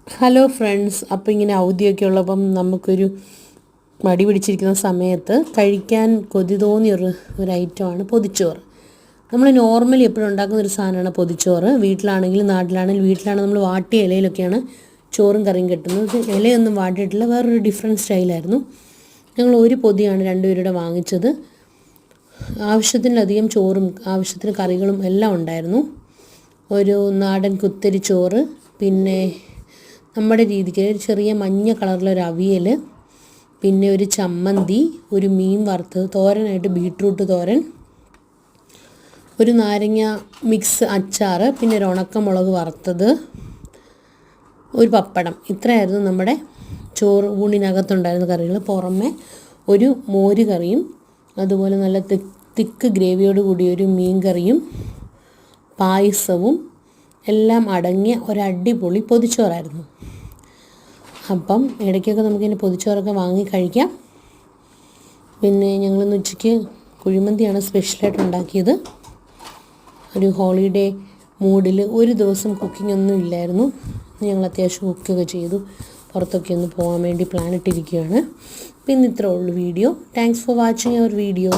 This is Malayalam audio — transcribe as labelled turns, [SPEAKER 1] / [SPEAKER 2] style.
[SPEAKER 1] ഹലോ ഫ്രണ്ട്സ്, അപ്പോൾ ഇങ്ങനെ അവധിയൊക്കെ ഉള്ളപ്പം നമുക്കൊരു മടി പിടിച്ചിരിക്കുന്ന സമയത്ത് കഴിക്കാൻ കൊതി തോന്നിയൊരു ഐറ്റമാണ് പൊതിച്ചോറ്. നമ്മൾ നോർമലി എപ്പോഴും ഉണ്ടാക്കുന്നൊരു സാധനമാണ് പൊതിച്ചോറ്. വീട്ടിലാണെങ്കിലും വീട്ടിലാണെങ്കിൽ നമ്മൾ വാട്ടിയ ഇലയിലൊക്കെയാണ് ചോറും കറിയും കിട്ടുന്നത്. ഇലയൊന്നും വാട്ടിയിട്ടില്ല, വേറൊരു ഡിഫറെൻറ്റ് സ്റ്റൈലായിരുന്നു. ഞങ്ങൾ ഒരു പൊതിയാണ് രണ്ടുപേരുടെ വാങ്ങിച്ചത്. ആവശ്യത്തിലധികം ചോറും ആവശ്യത്തിന് കറികളും എല്ലാം ഉണ്ടായിരുന്നു. ഒരു നാടൻ കുത്തരി ചോറ്, പിന്നെ നമ്മുടെ രീതിക്ക് ഒരു ചെറിയ മഞ്ഞ കളറിലൊരു അവിയൽ, പിന്നെ ഒരു ചമ്മന്തി, ഒരു മീൻ വറുത്തത്, തോരനായിട്ട് ബീട്രൂട്ട് തോരൻ, ഒരു നാരങ്ങ മിക്സ് അച്ചാർ, പിന്നെ ഒരു ഉണക്കമുളക് വറുത്തത്, ഒരു പപ്പടം. ഇത്രയായിരുന്നു നമ്മുടെ ചോറ് ഊണിനകത്തുണ്ടായിരുന്ന കറികൾ. പുറമെ ഒരു മോര് കറിയും അതുപോലെ നല്ല തിക്ക് ഗ്രേവിയോട് കൂടിയ ഒരു മീൻ കറിയും പായസവും എല്ലാം അടങ്ങിയ ഒരടിപൊളി പൊതിച്ചോറായിരുന്നു. അപ്പം ഇടയ്ക്കൊക്കെ നമുക്കിങ്ങനെ പൊതിച്ചോറൊക്കെ വാങ്ങി കഴിക്കാം. പിന്നെ ഞങ്ങളിന്ന് ഉച്ചയ്ക്ക് കുഴിമന്തിയാണ് സ്പെഷ്യലായിട്ട് ഉണ്ടാക്കിയത്. ഒരു ഹോളിഡേ മൂഡിൽ ഒരു ദിവസം കുക്കിംഗ് ഒന്നും ഇല്ലായിരുന്നു. ഞങ്ങൾ അത്യാവശ്യം കുക്കൊക്കെ ചെയ്തു. പുറത്തൊക്കെ ഒന്ന് പോകാൻ വേണ്ടി പ്ലാൻ ഇട്ടിരിക്കുകയാണ്. പിന്നെ ഇത്രേ ഉള്ളൂ video. Thanks for watching our video.